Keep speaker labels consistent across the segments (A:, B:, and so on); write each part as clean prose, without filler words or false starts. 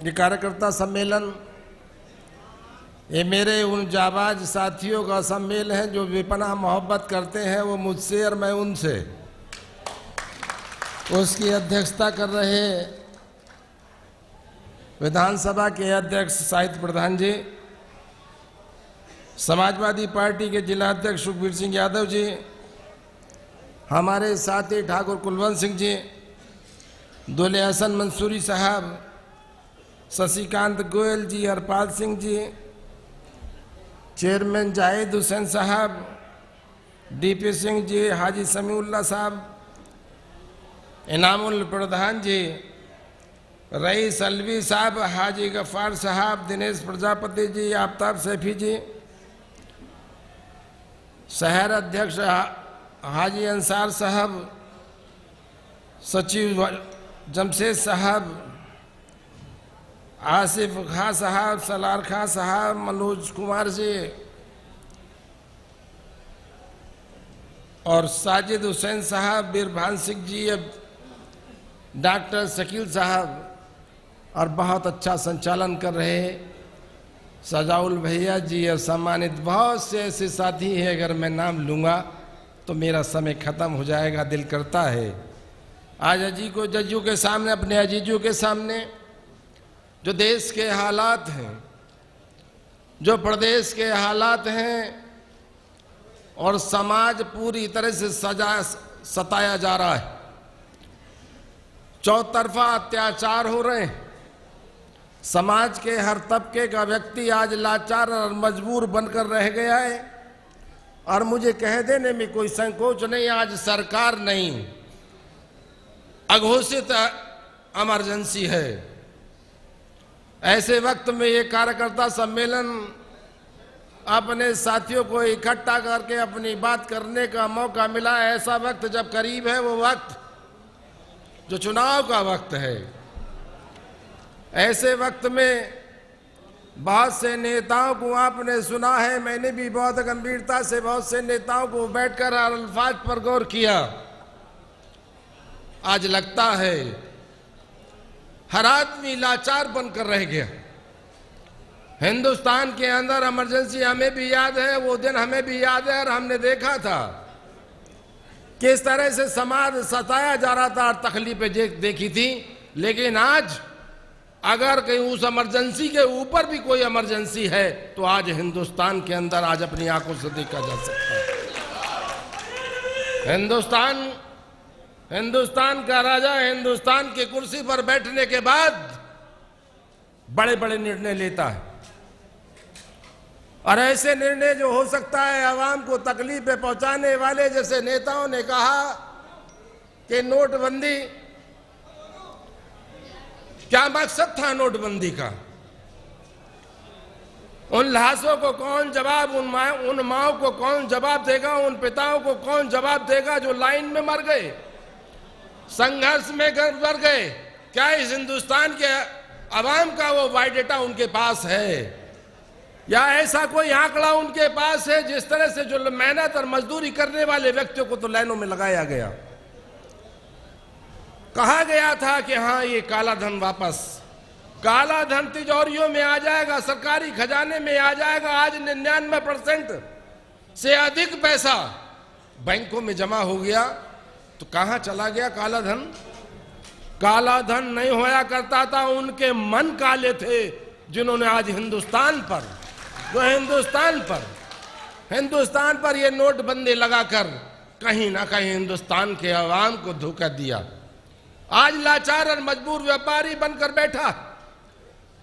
A: ये कार्यकर्ता सम्मेलन ये मेरे उन जाबाज साथियों का सम्मेलन है जो बेपनाह मोहब्बत करते हैं वो मुझसे और मैं उनसे। उसकी अध्यक्षता कर रहे विधानसभा के अध्यक्ष साहित्य प्रधान जी, समाजवादी पार्टी के जिला अध्यक्ष सुखबीर सिंह यादव जी, हमारे साथी ठाकुर कुलवंत सिंह जी, दुल्हे हसन मंसूरी साहब, शशिकांत गोयल जी, हरपाल सिंह जी, चेयरमैन जाहिद हुसैन साहब, डीपी सिंह जी, हाजी समीउल्लाह साहब, इनामुल प्रधान जी, रईस अलवी साहब, हाजी गफ्फार साहब, दिनेश प्रजापति जी, आफ्ताब सैफी जी, शहर अध्यक्ष हाजी अंसार साहब, सचिव जमशेद साहब, आसिफ खां साहब, सलार खां साहब, मनोज कुमार जी और साजिद हुसैन साहब, बीरभान सिंह जी, डॉक्टर शकील साहब और बहुत अच्छा संचालन कर रहे सजाउल भैया जी और सम्मानित बहुत से ऐसे साथी हैं। अगर मैं नाम लूँगा तो मेरा समय ख़त्म हो जाएगा, दिल करता है आज जज्जू के सामने, अपने अजीजों के सामने जो देश के हालात हैं, जो प्रदेश के हालात हैं और समाज पूरी तरह से सताया जा रहा है, चौतरफा अत्याचार हो रहे हैं, समाज के हर तबके का व्यक्ति आज लाचार और मजबूर बनकर रह गया है और मुझे कह देने में कोई संकोच नहीं, आज सरकार नहीं, अघोषित इमरजेंसी है। ऐसे वक्त में ये कार्यकर्ता सम्मेलन अपने साथियों को इकट्ठा करके अपनी बात करने का मौका मिला। ऐसा वक्त जब करीब है, वो वक्त जो चुनाव का वक्त है, ऐसे वक्त में बहुत से नेताओं को आपने सुना है, मैंने भी बहुत गंभीरता से बहुत से नेताओं को बैठकर अल्फाज पर गौर किया। आज लगता है हर आदमी लाचार बनकर रह गया। हिंदुस्तान के अंदर इमरजेंसी हमें भी याद है, वो दिन हमें भी याद है और हमने देखा था किस तरह से समाज सताया जा रहा था और तकलीफें देखी थी। लेकिन आज अगर कहीं उस इमरजेंसी के ऊपर भी कोई इमरजेंसी है तो आज हिंदुस्तान के अंदर आज अपनी आंखों से देखा जा सकता है। हिंदुस्तान का राजा हिंदुस्तान की कुर्सी पर बैठने के बाद बड़े बड़े निर्णय लेता है और ऐसे निर्णय जो हो सकता है आवाम को तकलीफें पहुंचाने वाले, जैसे नेताओं ने कहा कि नोटबंदी, क्या मकसद था नोटबंदी का? उन लाशों को कौन जवाब, उन माओं को कौन जवाब देगा, उन पिताओं को कौन जवाब देगा जो लाइन में मर गए, संघर्ष में मर गए? क्या इस हिंदुस्तान के अवाम का वो बायोडेटा उनके पास है या ऐसा कोई आंकड़ा उनके पास है? जिस तरह से जो मेहनत और मजदूरी करने वाले व्यक्तियों को तो लाइनों में लगाया गया, कहा गया था कि हाँ ये काला धन वापस, काला धन तिजोरियों में आ जाएगा, सरकारी खजाने में आ जाएगा। आज 99% से अधिक पैसा बैंकों में जमा हो गया, तो कहां चला गया काला धन? काला धन नहीं होया करता था, उनके मन काले थे जिन्होंने आज हिंदुस्तान पर ये नोटबंदी लगाकर कहीं ना कहीं हिंदुस्तान के अवाम को धोखा दिया। आज लाचार और मजबूर व्यापारी बनकर बैठा,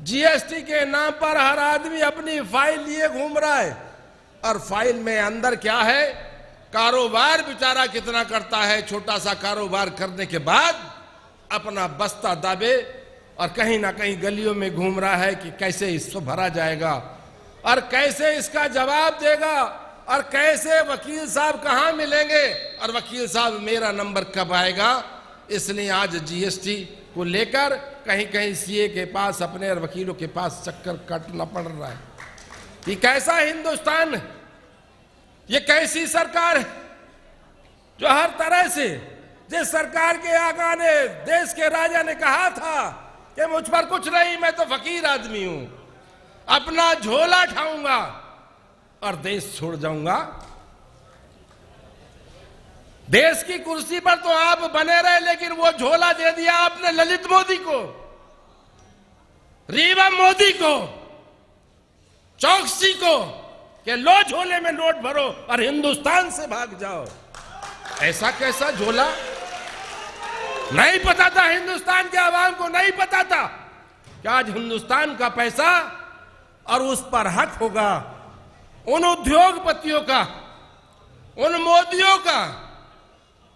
A: जीएसटी के नाम पर हर आदमी अपनी फाइल लिए घूम रहा है और फाइल में अंदर क्या है, कारोबार बेचारा कितना करता है, छोटा सा कारोबार करने के बाद अपना बस्ता दाबे और कहीं ना कहीं गलियों में घूम रहा है कि कैसे इसको भरा जाएगा और कैसे इसका जवाब देगा और कैसे वकील साहब कहाँ मिलेंगे और वकील साहब मेरा नंबर कब आएगा। इसलिए आज जीएसटी को लेकर कहीं कहीं सीए के पास, अपने और वकीलों के पास चक्कर काटना पड़ रहा है। ये कैसा हिंदुस्तान है, ये कैसी सरकार है जो हर तरह से, जिस सरकार के आका ने, देश के राजा ने कहा था कि मुझ पर कुछ नहीं, मैं तो फकीर आदमी हूं, अपना झोला उठाऊंगा और देश छोड़ जाऊंगा। देश की कुर्सी पर तो आप बने रहे, लेकिन वो झोला दे दिया आपने ललित मोदी को, रीवा मोदी को, चौकसी को, कि लो झोले में नोट भरो और हिंदुस्तान से भाग जाओ। ऐसा कैसा झोला? नहीं पता था हिंदुस्तान के आवाम को, नहीं पता था कि आज हिंदुस्तान का पैसा और उस पर हक होगा उन उद्योगपतियों का, उन मोदियों का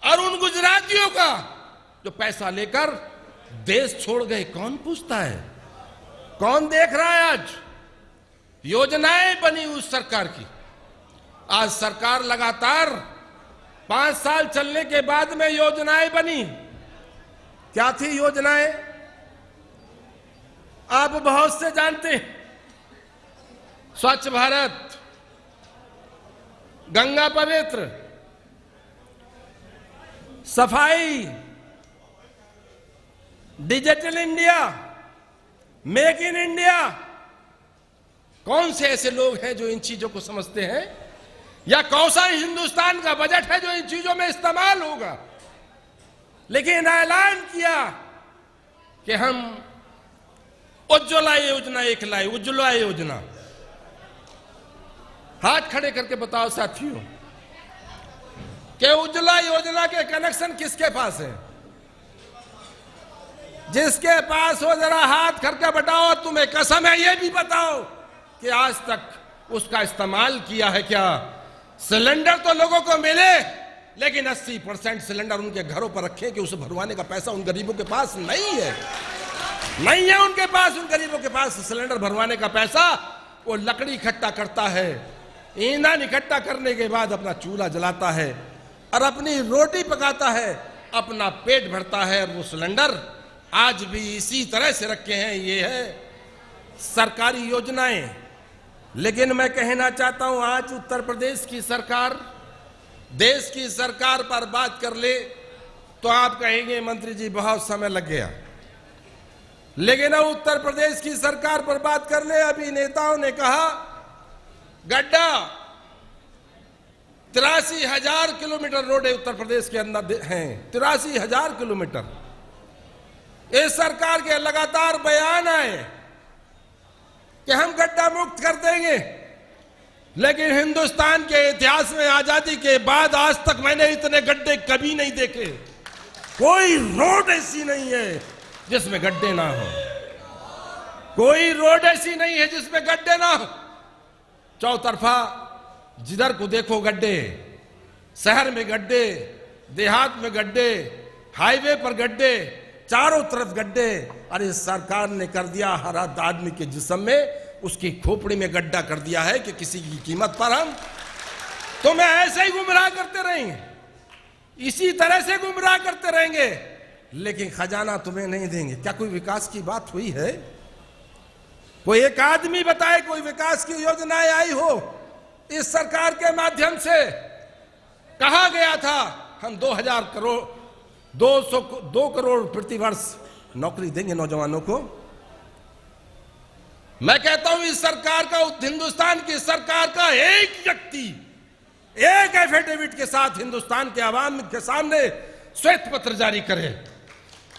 A: और उन गुजरातियों का जो पैसा लेकर देश छोड़ गए। कौन पूछता है? कौन देख रहा है? आज योजनाएं बनी उस सरकार की। आज सरकार लगातार 5 साल चलने के बाद में योजनाएं बनी। क्या थी योजनाएं? आप बहुत से जानते हैं। स्वच्छ भारत, गंगा पवित्र, सफाई, digital India, make in India. कौन से ऐसे लोग हैं जो इन चीजों को समझते हैं? या कौन सा हिंदुस्तान का बजट है जो इन चीजों में इस्तेमाल होगा? लेकिन ऐलान किया कि हम उज्ज्वला योजना एक लाए, उज्ज्वला योजना। हाथ खड़े करके बताओ साथियों कि उज्ज्वला योजना के कनेक्शन किसके पास है? जिसके पास हो जरा हाथ करके बताओ। तुम्हें कसम है ये भी बताओ कि आज तक उसका इस्तेमाल किया है क्या? सिलेंडर तो लोगों को मिले, लेकिन 80% सिलेंडर उनके घरों पर रखे कि उसे भरवाने का पैसा उन गरीबों के पास नहीं है। नहीं है उनके पास, उन गरीबों के पास सिलेंडर भरवाने का पैसा। वो लकड़ी इकट्ठा करता है, ईंधन इकट्ठा करने के बाद अपना चूल्हा जलाता है और अपनी रोटी पकाता है, अपना पेट भरता है। और वो सिलेंडर आज भी इसी तरह से रखे हैं। ये है सरकारी योजनाएं। लेकिन मैं कहना चाहता हूं, आज उत्तर प्रदेश की सरकार देश की सरकार पर बात कर ले तो आप कहेंगे मंत्री जी बहुत समय लग गया। लेकिन अब उत्तर प्रदेश की सरकार पर बात कर ले, अभी नेताओं ने कहा गड्ढा 83,000 किलोमीटर रोड उत्तर प्रदेश के अंदर हैं। 83,000 किलोमीटर। इस सरकार के लगातार बयान आए कि हम गड्ढा मुक्त कर देंगे, लेकिन हिंदुस्तान के इतिहास में आजादी के बाद आज तक मैंने इतने गड्ढे कभी नहीं देखे। कोई रोड ऐसी नहीं है जिसमें गड्ढे ना हो। कोई रोड ऐसी नहीं है जिसमें गड्ढे ना हो। चौतरफा जिधर को देखो गड्ढे, शहर में गड्ढे, देहात में गड्ढे, हाईवे पर गड्ढे, चारों तरफ गड्ढे। अरे सरकार ने कर दिया हर आदमी के जिस्म में, उसकी खोपड़ी में गड्ढा कर दिया है कि किसी की कीमत पर हम तुम्हें ऐसे ही गुमराह करते रहेंगे, इसी तरह से गुमराह करते रहेंगे, लेकिन खजाना तुम्हें नहीं देंगे। क्या कोई विकास की बात हुई है? कोई एक आदमी बताए कोई विकास की योजनाएं आई हो? इस सरकार के माध्यम से कहा गया था हम 2 करोड़ प्रति वर्ष नौकरी देंगे नौजवानों को। मैं कहता हूं इस सरकार का, हिंदुस्तान की सरकार का एक व्यक्ति एक एफिडेविट के साथ हिंदुस्तान के आवाम के सामने श्वेत पत्र जारी करे।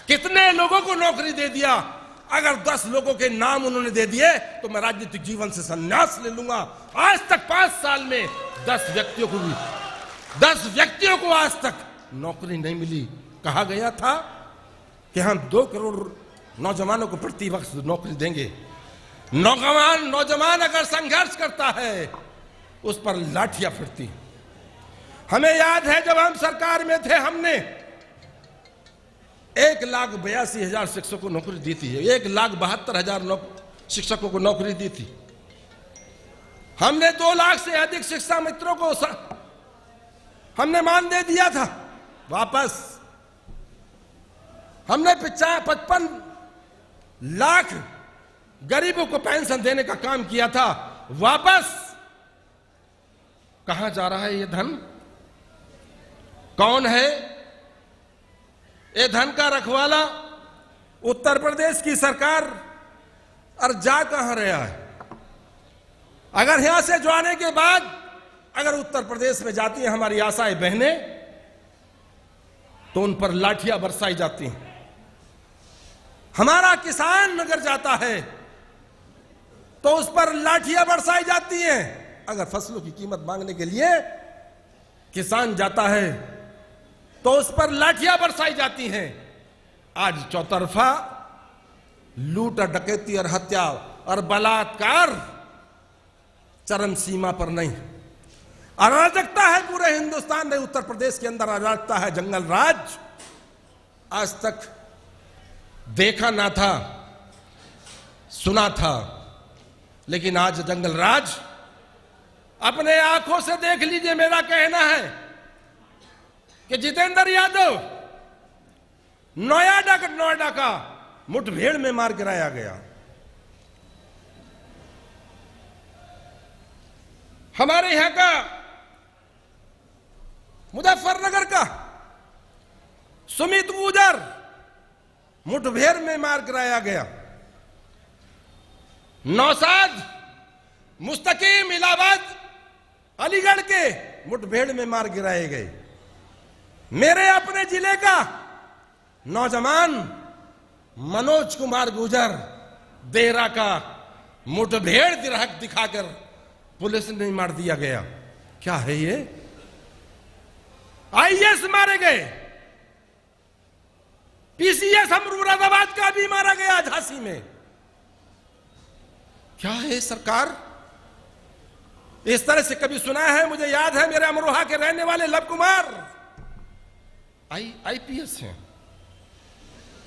A: कितने लोगों को नौकरी दे दिया? अगर 10 लोगों के नाम उन्होंने दे दिए तो मैं राजनीतिक जीवन से संन्यास ले लूंगा। आज तक 5 साल में 10 व्यक्तियों को आज तक नौकरी नहीं मिली। कहा गया था कि हम 2 करोड़ नौजवानों को प्रति वर्ष नौकरी देंगे। नौजवान अगर संघर्ष करता है उस पर लाठियां फिरती। हमें याद है जब हम सरकार में थे, हमने 1,82,000 शिक्षकों को नौकरी दी थी। 1,72,000 शिक्षकों को नौकरी दी थी। हमने 2 लाख से अधिक शिक्षा मित्रों को हमने मानदेय दिया था वापस। हमने 55 लाख गरीबों को पेंशन देने का काम किया था वापस। कहां जा रहा है ये धन? कौन है ये धन का रखवाला? उत्तर प्रदेश की सरकार और जा कहां रहा है? अगर यहां से जाने के बाद अगर उत्तर प्रदेश में जाती हैं हमारी आशाएं बहनें, तो उन पर लाठियां बरसाई जाती हैं। हमारा किसान अगर जाता है तो उस पर लाठियां बरसाई जाती हैं। अगर फसलों की कीमत मांगने के लिए किसान जाता है तो उस पर लाठियां बरसाई जाती हैं। आज चौतरफा लूट और डकैती और हत्या और बलात्कार चरम सीमा पर नहीं, अराजकता है पूरे हिंदुस्तान में। उत्तर प्रदेश के अंदर अराजकता है, जंगल राज आज तक देखा ना था, सुना था, लेकिन आज जंगल राज अपने आंखों से देख लीजिए। मेरा कहना है कि जितेंद्र यादव नोएडा का मुठभेड़ में मार गिराया गया। हमारे यहां का मुजफ्फरनगर का सुमित गुजर मुठभेड़ में मार गिराया गया। नौशाद, मुस्तकीम, इलाहाबाद, अलीगढ़ के मुठभेड़ में मार गिराए गए। मेरे अपने जिले का नौजवान मनोज कुमार गुजर देहरा का मुठभेड़ दिखाकर पुलिस ने मार दिया गया। क्या है ये? आईएएस मारे गए, पीसीएस मुरादाबाद का भी मारा गया झांसी में। क्या है सरकार? इस तरह से कभी सुना है? मुझे याद है मेरे अमरोहा के रहने वाले लव कुमार आईपीएस हैं।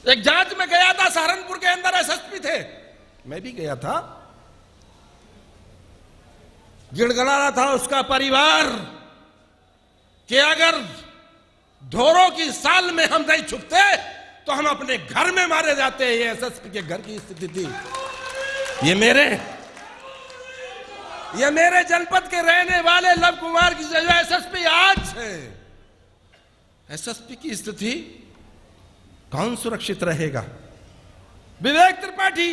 A: एक जांच में गया था, सहारनपुर के अंदर एसएसपी थे, मैं भी गया था। गिड़गिड़ा रहा था उसका परिवार कि अगर ढोरों की साल में हम नहीं छुपते तो हम अपने घर में मारे जाते। ये एसएसपी के घर की स्थिति थी। ये मेरे जनपद के रहने वाले लव कुमार की जो एसएसपी आज है, एसएसपी की स्थिति कौन सुरक्षित रहेगा? विवेक त्रिपाठी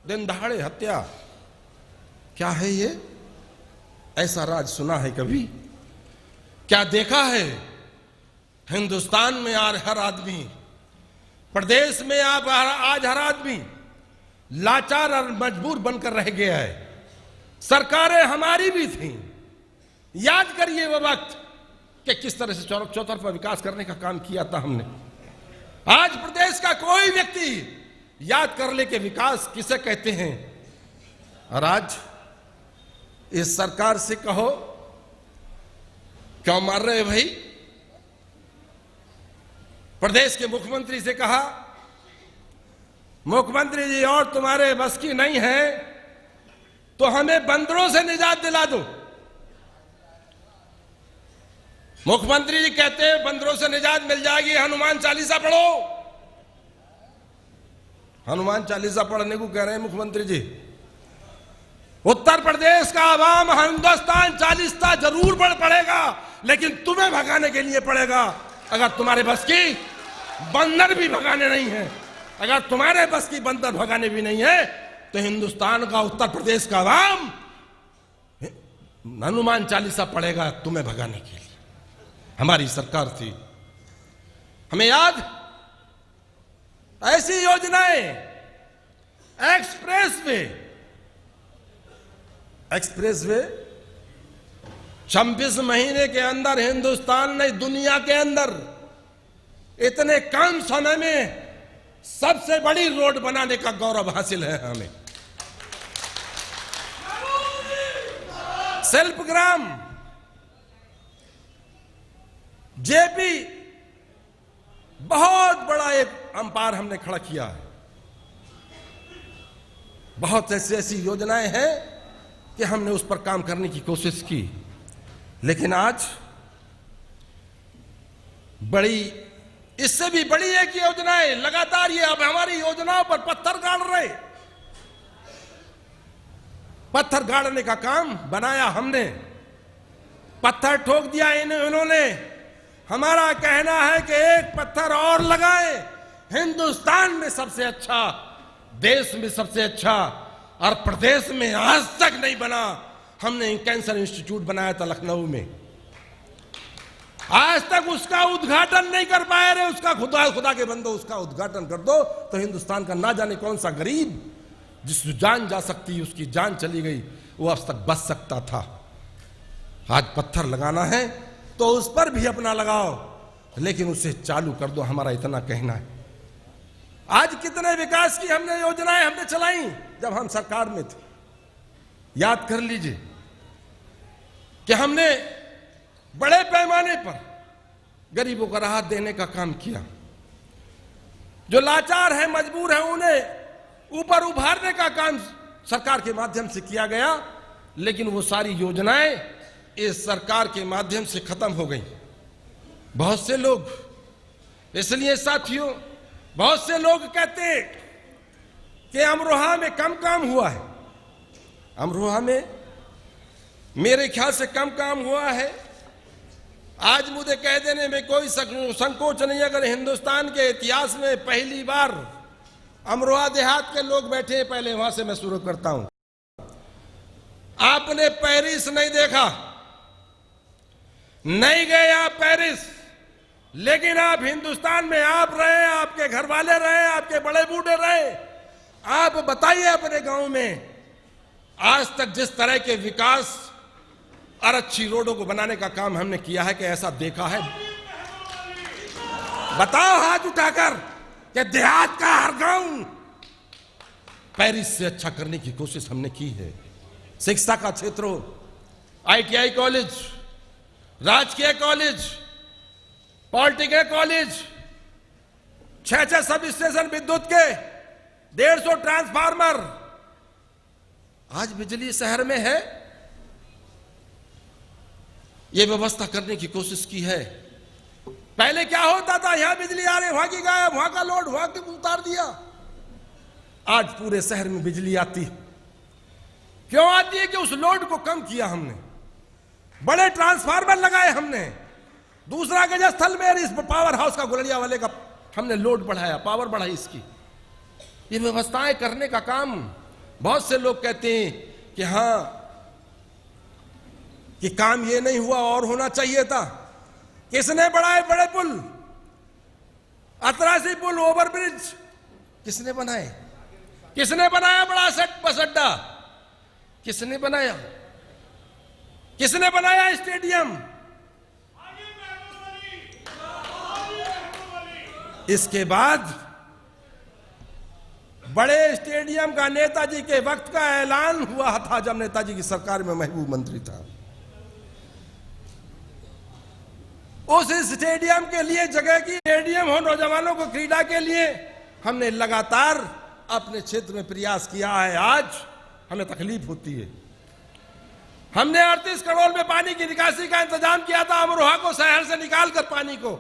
A: दिन दहाड़े हत्या। क्या है ये? ऐसा राज सुना है कभी? क्या देखा है? हिंदुस्तान में आज हर आदमी, प्रदेश में आज हर आदमी लाचार और मजबूर बनकर रह गया है। सरकारें हमारी भी थीं। याद करिए वो वक्त कि किस तरह से चौतरफा विकास करने का काम किया था हमने। आज प्रदेश का कोई व्यक्ति याद कर ले कि विकास किसे कहते हैं। और आज इस सरकार से कहो क्यों मार रहे भाई? प्रदेश के मुख्यमंत्री से कहा, मुख्यमंत्री जी और तुम्हारे बस की नहीं है तो हमें बंदरों से निजात दिला दो। मुख्यमंत्री जी कहते हैं बंदरों से निजात मिल जाएगी, हनुमान चालीसा पढ़ो। हनुमान चालीसा पढ़ने को कह रहे हैं मुख्यमंत्री जी। उत्तर प्रदेश का आवाम हिंदुस्तान चालीसा जरूर पढ़ेगा, लेकिन तुम्हें भगाने के लिए पड़ेगा। अगर तुम्हारे बस की बंदर भी भगाने नहीं है, अगर तुम्हारे बस की बंदर भगाने भी नहीं है, तो हिंदुस्तान का, उत्तर प्रदेश का आवाम हनुमान चालीसा पढ़ेगा तुम्हें भगाने के लिए। हमारी सरकार थी, हमें याद ऐसी योजनाएं, एक्सप्रेसवे 26 महीने के अंदर हिंदुस्तान ने दुनिया के अंदर इतने कम समय में सबसे बड़ी रोड बनाने का गौरव हासिल है हमें। शिल्पग्राम जेपी बहुत बड़ा एक अंपायर हमने खड़ा किया है। बहुत ऐसी योजनाएं हैं कि हमने उस पर काम करने की कोशिश की, लेकिन आज बड़ी, इससे भी बड़ी एक योजनाएं लगातार ये अब हमारी योजनाओं पर पत्थर गाड़ रहे। पत्थर गाड़ने का काम बनाया हमने, पत्थर ठोक दिया इन्होंने। हमारा कहना है कि एक पत्थर और लगाएं, हिंदुस्तान में सबसे अच्छा, देश में सबसे अच्छा, और प्रदेश में आज तक नहीं बना। हमने कैंसर इंस्टीट्यूट बनाया था लखनऊ में, आज तक उसका उद्घाटन नहीं कर पाए रहे। उसका खुदा के बंदो, उसका उद्घाटन कर दो तो हिंदुस्तान का ना जाने कौन सा गरीब, जिसकी जान जा सकती है उसकी जान चली गई, वो अब तक बच सकता था। आज पत्थर लगाना है तो उस पर भी अपना लगाओ, लेकिन उसे चालू कर दो, हमारा इतना कहना है। आज कितने विकास की हमने योजनाएं हमने चलाई जब हम सरकार में थे, याद कर लीजिए कि हमने बड़े पैमाने पर गरीबों को राहत देने का काम किया। जो लाचार है, मजबूर है, उन्हें ऊपर उभारने का काम सरकार के माध्यम से किया गया। लेकिन वो सारी योजनाएं इस सरकार के माध्यम से खत्म हो गई। बहुत से लोग, इसलिए साथियों, बहुत से लोग कहते हैं कि अमरोहा में कम काम हुआ है। अमरोहा में मेरे ख्याल से कम काम हुआ है। आज मुझे कह देने में कोई संकोच नहीं, अगर हिंदुस्तान के इतिहास में पहली बार अमरोहा देहात के लोग बैठे हैं, पहले वहां से मैं शुरू करता हूं। आपने पेरिस नहीं देखा, नहीं गए आप पेरिस, लेकिन आप हिंदुस्तान में आप रहे, आपके घर वाले रहे, आपके बड़े बूढ़े रहे। आप बताइए अपने गांव में आज तक जिस तरह के विकास और अच्छी रोडों को बनाने का काम हमने किया है कि ऐसा देखा है? बताओ हाथ उठाकर कि देहात का हर गांव पेरिस से अच्छा करने की कोशिश हमने की है। शिक्षा का क्षेत्र हो, ITI कॉलेज, राजकीय college, polytechnic college, 6 sub station विद्युत के, 150 ट्रांसफार्मर, आज बिजली शहर में है। यह व्यवस्था करने की कोशिश की है। पहले क्या होता था, यहां बिजली आ रही, वहां की गायब, वहां का लोड वहां की उतार दिया। आज पूरे शहर में बिजली आती। क्यों आती है? कि उस लोड को कम किया हमने, बड़े ट्रांसफार्मर लगाए हमने, दूसरा गजस्थल में इस पावर हाउस का गुलरिया वाले का हमने लोड बढ़ाया, पावर बढ़ाई इसकी। ये व्यवस्थाएं करने का काम। बहुत से लोग कहते हैं कि हां, कि काम ये नहीं हुआ और होना चाहिए था। किसने बढ़ाए बड़े पुल, अतरासी पुल, ओवरब्रिज किसने बनाए? किसने बनाया बड़ा बस अड्डा? किसने बनाया? किसने बनाया स्टेडियम? इसके बाद बड़े स्टेडियम का नेताजी के वक्त का ऐलान हुआ था, जब नेताजी की सरकार में महबूब मंत्री था। उस स्टेडियम के लिए जगह की, स्टेडियम हो नौजवानों को क्रीड़ा के लिए, हमने लगातार अपने क्षेत्र में प्रयास किया है। आज हमें तकलीफ होती है। हमने 38 करोड़ में पानी की निकासी का इंतजाम किया था, अमरोहा को शहर से निकालकर पानी को,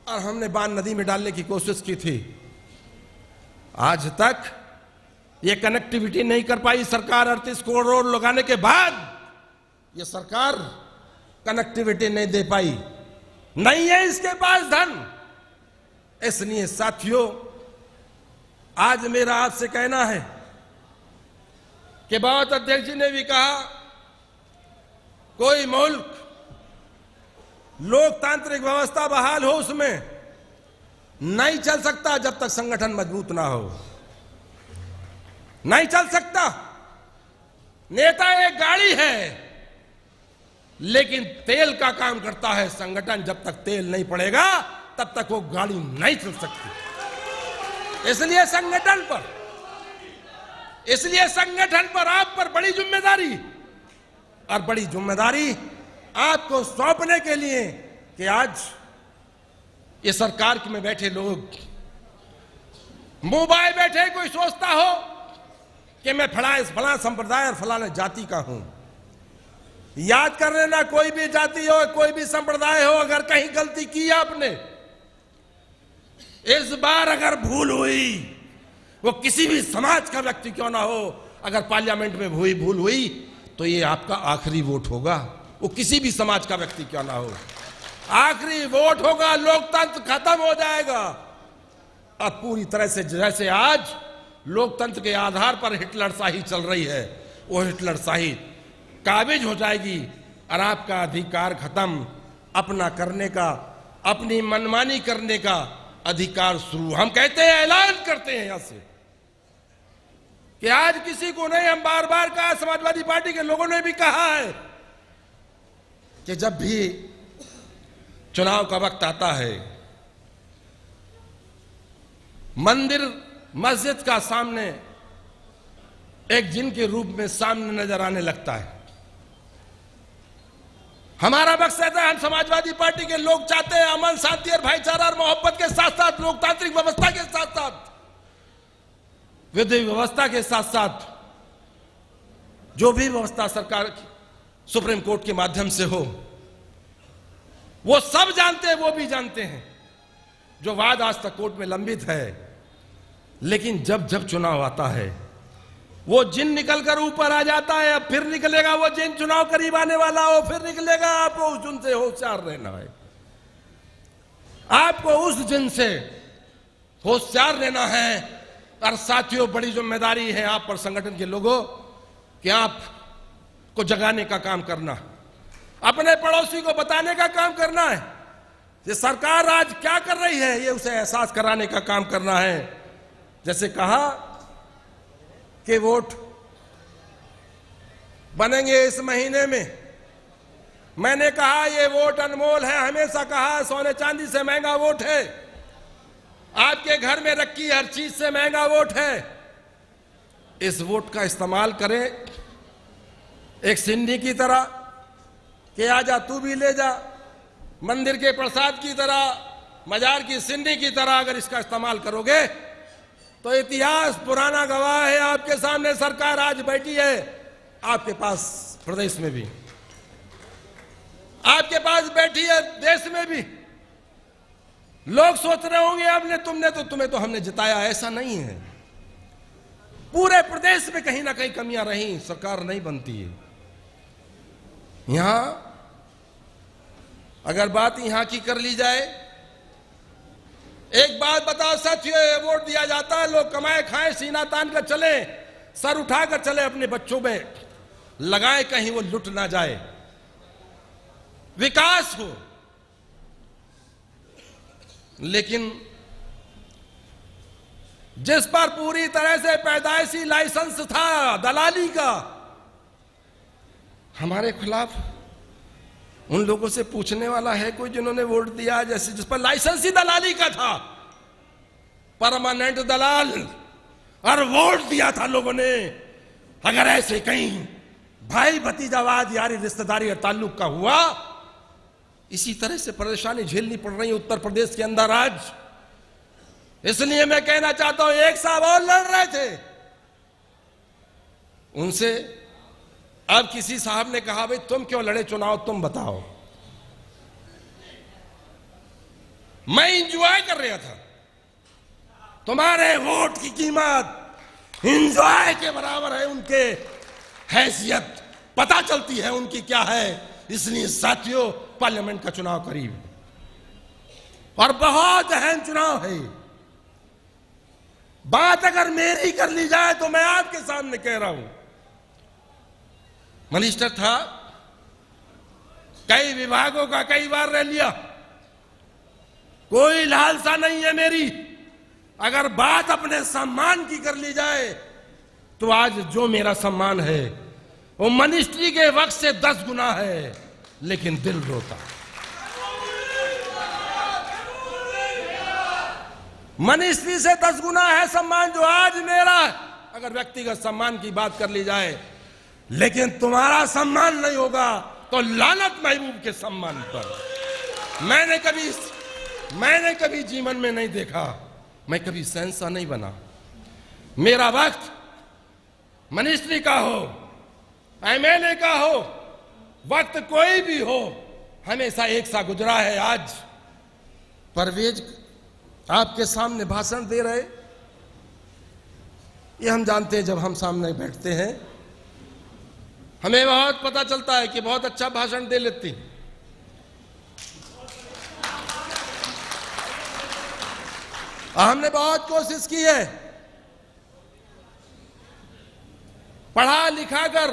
A: और हमने बान नदी में डालने की कोशिश की थी। आज तक ये कनेक्टिविटी नहीं कर पाई सरकार। 38 करोड़ लगाने के बाद ये सरकार कनेक्टिविटी नहीं दे पाई। नहीं है इसके पास धन। इसलिए साथियों, आज मेरा आपसे कहना है कि बहुत अध्यक्ष जी ने भी कहा, कोई मुल्क लोकतांत्रिक व्यवस्था बहाल हो उसमें नहीं चल सकता जब तक संगठन मजबूत ना हो। नहीं चल सकता। नेता एक गाड़ी है, लेकिन तेल का काम करता है संगठन। जब तक तेल नहीं पड़ेगा तब तक वो गाड़ी नहीं चल सकती। इसलिए संगठन पर आप पर बड़ी जिम्मेदारी, और बड़ी जिम्मेदारी आपको सौंपने के लिए कि आज ये सरकार में बैठे लोग मुंह बाए बैठे, कोई सोचता हो कि मैं फला संप्रदाय और फलाने जाति का हूं। याद कर लेना, कोई भी जाति हो, कोई भी संप्रदाय हो, अगर कहीं गलती की आपने, इस बार अगर भूल हुई, वो किसी भी समाज का व्यक्ति क्यों ना हो, अगर पार्लियामेंट में भूल हुई तो ये आपका आखिरी वोट होगा। वो किसी भी समाज का व्यक्ति क्यों ना हो, आखिरी वोट होगा। लोकतंत्र खत्म हो जाएगा। और पूरी तरह से जैसे आज लोकतंत्र के आधार पर हिटलरशाही चल रही है, वो हिटलरशाही काबिज हो जाएगी और आपका अधिकार खत्म, अपना करने का, अपनी मनमानी करने का अधिकार शुरू। हम कहते हैं, ऐलान करते हैं यहां से कि आज किसी को नहीं, हम बार बार कहा, समाजवादी पार्टी के लोगों ने भी कहा है कि जब भी चुनाव का वक्त आता है, मंदिर मस्जिद का सामने एक जिन के रूप में सामने नजर आने लगता है। हमारा मकसद है, हम समाजवादी पार्टी के लोग चाहते हैं अमन, शांति और भाईचारा और मोहब्बत के साथ साथ, लोकतांत्रिक व्यवस्था के साथ साथ, विधि व्यवस्था के साथ साथ, जो भी व्यवस्था सरकार की सुप्रीम कोर्ट के माध्यम से हो, वो सब जानते हैं, वो भी जानते हैं जो वाद आज तक कोर्ट में लंबित है। लेकिन जब जब चुनाव आता है, वो जिन निकलकर ऊपर आ जाता है, अब फिर निकलेगा वो जिन, चुनाव करीब आने वाला हो फिर निकलेगा। आपको उस जिन से होशियार रहना है, आपको उस जिन से होशियार रहना है। और साथियों, बड़ी जिम्मेदारी है आप पर, संगठन के लोगों, कि आपको जगाने का काम करना, अपने पड़ोसी को बताने का काम करना है कि सरकार आज क्या कर रही है, ये उसे एहसास कराने का काम करना है। जैसे कहा कि वोट बनेंगे इस महीने में, मैंने कहा ये वोट अनमोल है, हमेशा कहा सोने चांदी से महंगा वोट है, आपके घर में रखी हर चीज से महंगा वोट है। इस वोट का इस्तेमाल करें एक सिंधी की तरह कि आजा तू भी ले जा, मंदिर के प्रसाद की तरह, मजार की सिंधी की तरह अगर इसका इस्तेमाल करोगे तो इतिहास पुराना गवाह है, आपके सामने सरकार आज बैठी है, आपके पास प्रदेश में भी, आपके पास बैठी है देश में भी। लोग सोच रहे होंगे आपने, तुम्हें तो हमने जिताया, ऐसा नहीं है। पूरे प्रदेश में कहीं ना कहीं कमियां रही, सरकार नहीं बनती है। यहां अगर बात यहां की कर ली जाए, एक बात बताओ साथियों, वोट दिया जाता है, लोग कमाए खाएं, सीना तान कर चले, सर उठाकर चले, अपने बच्चों में लगाए, कहीं वो लुट ना जाए, विकास हो। लेकिन जिस पर पूरी तरह से पैदाइशी लाइसेंस था दलाली का, हमारे खिलाफ उन लोगों से पूछने वाला है कोई जिन्होंने वोट दिया, जैसे जिस पर लाइसेंस ही दलाली का था, परमानेंट दलाल, और वोट दिया था लोगों ने। अगर ऐसे कहीं भाई भतीजावाद, यारी, रिश्तेदारी और ताल्लुक का हुआ, इसी तरह से परेशानी झेलनी पड़ रही है उत्तर प्रदेश के अंदर आज। इसलिए मैं कहना चाहता हूं, एक साहब और लड़ रहे थे, उनसे अब किसी साहब ने कहा भाई तुम क्यों लड़े चुनाव, तुम बताओ। मैं इंजॉय कर रहा था, तुम्हारे वोट की कीमत इंजॉय के बराबर है, उनके हैसियत पता चलती है उनकी क्या है। इसलिए साथियों, पार्लियामेंट का चुनाव करीब और बहुत अहम चुनाव है। बात अगर मेरी कर ली जाए तो मैं आपके सामने कह रहा हूं, मिनिस्टर था, कई विभागों का कई बार रह लिया, कोई लालसा नहीं है मेरी। अगर बात अपने सम्मान की कर ली जाए तो आज जो मेरा सम्मान है वो मिनिस्ट्री के वक्त से 10 गुना है, लेकिन दिल रोता। मिनिस्ट्री से 10 गुना है सम्मान जो आज मेरा है, अगर व्यक्तिगत सम्मान की बात कर ली जाए। लेकिन तुम्हारा सम्मान नहीं होगा तो लानत महबूब के सम्मान पर। मैंने कभी जीवन में नहीं देखा, मैं कभी शहंशाह नहीं बना। मेरा वक्त मिनिस्ट्री का हो, एमएलए का हो, वक्त कोई भी हो, हमेशा एक सा गुजरा है। आज परवेज आपके सामने भाषण दे रहे, ये हम जानते हैं, जब हम सामने बैठते हैं हमें बहुत पता चलता है कि बहुत अच्छा भाषण दे लेती हैं। हमने बहुत कोशिश की है, पढ़ा लिखा कर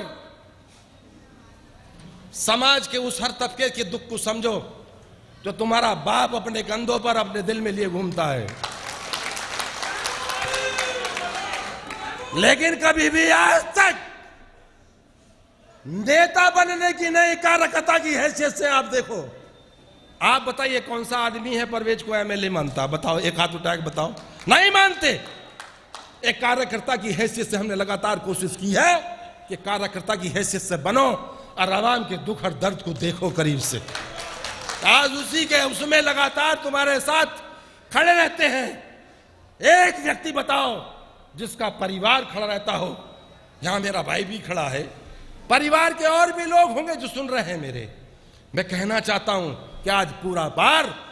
A: समाज के उस हर तबके के दुख को समझो जो तुम्हारा बाप अपने कंधों पर अपने दिल में लिए घूमता है। लेकिन कभी भी आज तक नेता बनने की नहीं, कार्यकर्ता की हैसियत से आप देखो। आप बताइए कौन सा आदमी है परवेज को एमएलए मानता? बताओ, एक हाथ उठा के बताओ। नहीं मानते। एक कार्यकर्ता की हैसियत से हमने लगातार कोशिश की है कि कार्यकर्ता की हैसियत से बनो और आवाम के दुख और दर्द को देखो करीब से। आज उसी के उसमें लगातार तुम्हारे साथ खड़े रहते हैं। एक व्यक्ति बताओ जिसका परिवार खड़ा रहता हो। यहां मेरा भाई भी खड़ा है, परिवार के और भी लोग होंगे जो सुन रहे हैं मेरे। मैं कहना चाहता हूं कि आज पूरा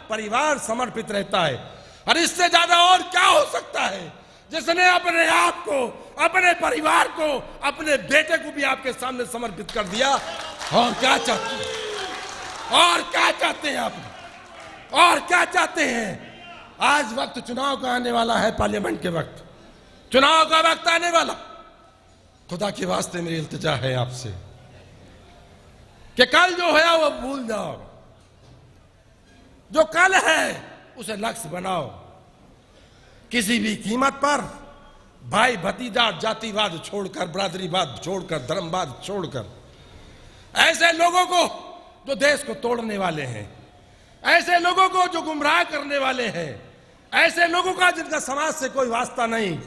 A: परिवार समर्पित रहता है, और इससे ज्यादा और क्या हो सकता है? जिसने अपने आप को, अपने परिवार को, अपने बेटे को भी आपके सामने समर्पित कर दिया। और क्या चाहते हैं? और क्या चाहते हैं आप? और क्या चाहते हैं? आज वक्त चुनाव का आने वाला है, पार्लियामेंट के वक्त, चुनाव का वक्त आने वाला। खुदा के वास्ते मेरी इल्तिजा है आपसे कि कल जो है वो भूल जाओ। जो कल है उसे लक्ष्य बनाओ। किसी भी कीमत पर भाई भतीजा जातिवाद छोड़कर, बरादरीवाद छोड़कर, धर्मवाद छोड़कर, ऐसे लोगों को जो देश को तोड़ने वाले हैं, ऐसे लोगों को जो गुमराह करने वाले हैं, ऐसे लोगों का जिनका समाज से कोई वास्ता नहीं,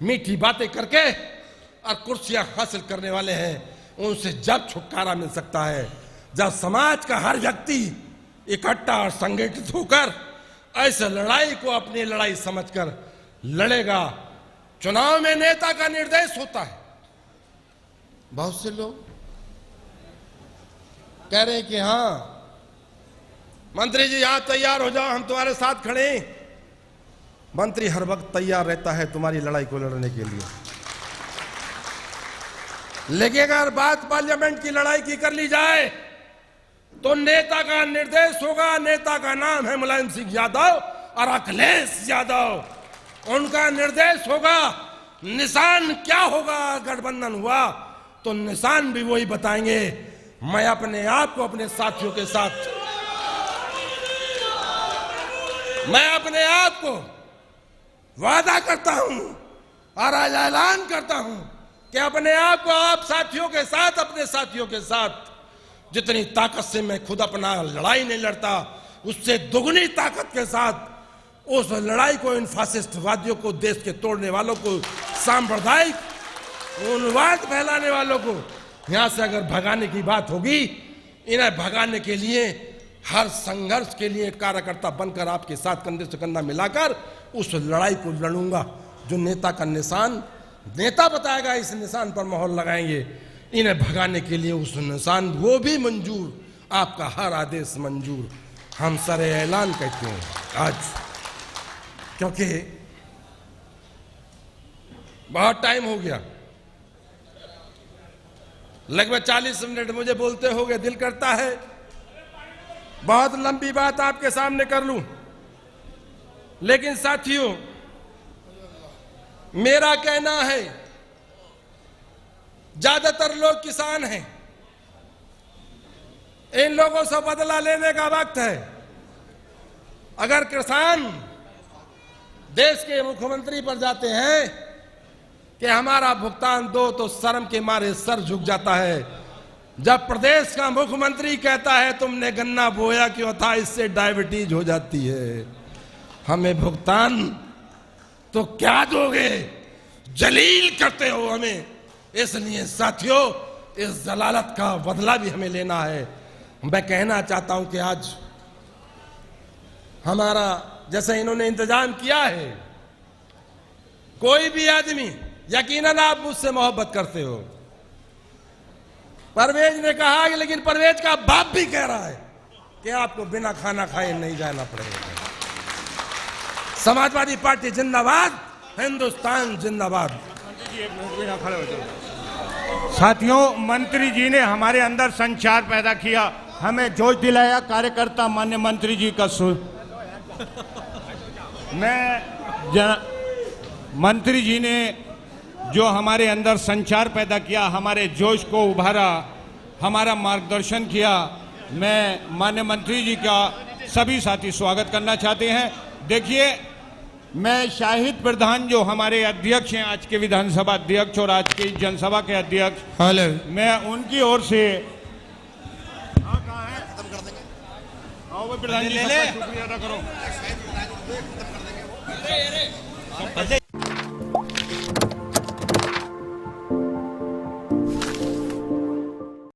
A: मीठी बातें करके और कुर्सियां हासिल करने वाले हैं, उनसे जब छुटकारा मिल सकता है जब समाज का हर व्यक्ति इकट्ठा और संगठित होकर ऐसे लड़ाई को अपनी लड़ाई समझकर लड़ेगा। चुनाव में नेता का निर्देश होता है। बहुत से लोग कह रहे हैं कि हां मंत्री जी यहां तैयार हो जाओ, हम तुम्हारे साथ खड़े हैं। मंत्री हर वक्त तैयार रहता है तुम्हारी लड़ाई को लड़ने के लिए, लेकिन अगर बात पार्लियामेंट की लड़ाई की कर ली जाए तो नेता का निर्देश होगा। नेता का नाम है मुलायम सिंह यादव और अखिलेश यादव। उनका निर्देश होगा। निशान क्या होगा? गठबंधन हुआ तो निशान भी वही बताएंगे। मैं अपने आप को अपने साथियों के साथ, मैं अपने आप को वादा करता हूं और आज ऐलान करता हूं कि अपने आप को आप साथियों के साथ, अपने साथियों के साथ जितनी ताकत से मैं खुद अपना लड़ाई नहीं लड़ता, उससे दुगनी ताकत के साथ उस लड़ाई को, इन फासिस्टवादियों को, देश के तोड़ने वालों को, सांप्रदायिक उन्माद फैलाने वालों को यहां से अगर भगाने की बात होगी, इन्हें भगाने के लिए हर संघर्ष के लिए कार्यकर्ता बनकर आपके साथ कंधे से कंधा मिलाकर उस लड़ाई को लड़ूंगा। जो नेता का निशान नेता बताएगा, इस निशान पर मोहर लगाएंगे। इन्हें भगाने के लिए उस निशान वो भी मंजूर, आपका हर आदेश मंजूर। हम सारे ऐलान कहते हैं आज, क्योंकि बहुत टाइम हो गया, लगभग 40 मिनट मुझे बोलते हो गए। दिल करता है बहुत लंबी बात आपके सामने कर लूं, लेकिन साथियों मेरा कहना है, ज्यादातर लोग किसान हैं, इन लोगों से बदला लेने का वक्त है। अगर किसान देश के मुख्यमंत्री पर जाते हैं कि हमारा भुगतान दो, तो शर्म के मारे सर झुक जाता है। जब प्रदेश का मुख्यमंत्री कहता है तुमने गन्ना बोया क्यों था, इससे डायबिटीज हो जाती है, हमें भुगतान तो क्या दोगे, जलील करते हो हमें। इसलिए साथियों इस जलालत का बदला भी हमें लेना है। मैं कहना चाहता हूं कि आज हमारा जैसे इन्होंने इंतजाम किया है, कोई भी आदमी, यकीनन आप मुझसे मोहब्बत करते हो, परवेज ने कहा, लेकिन परवेज का बाप भी कह रहा है कि आपको बिना खाना खाए नहीं जाना पड़ेगा। समाजवादी पार्टी जिंदाबाद, हिंदुस्तान जिंदाबाद।
B: साथियों, मंत्री जी ने हमारे अंदर संचार पैदा किया, हमें जोश दिलाया। कार्यकर्ता माननीय मंत्री जी का मंत्री जी ने जो हमारे अंदर संचार पैदा किया, हमारे जोश को उभारा, हमारा मार्गदर्शन किया, मैं माननीय मंत्री जी का सभी साथी स्वागत करना चाहते हैं। देखिए, मैं शाहिद प्रधान जो हमारे अध्यक्ष हैं, आज के विधानसभा अध्यक्ष और आज की जनसभा के अध्यक्ष, मैं उनकी ओर से कहाँ है? आओ भाई प्रधान जी, सबका शुक्रिया अदा करो।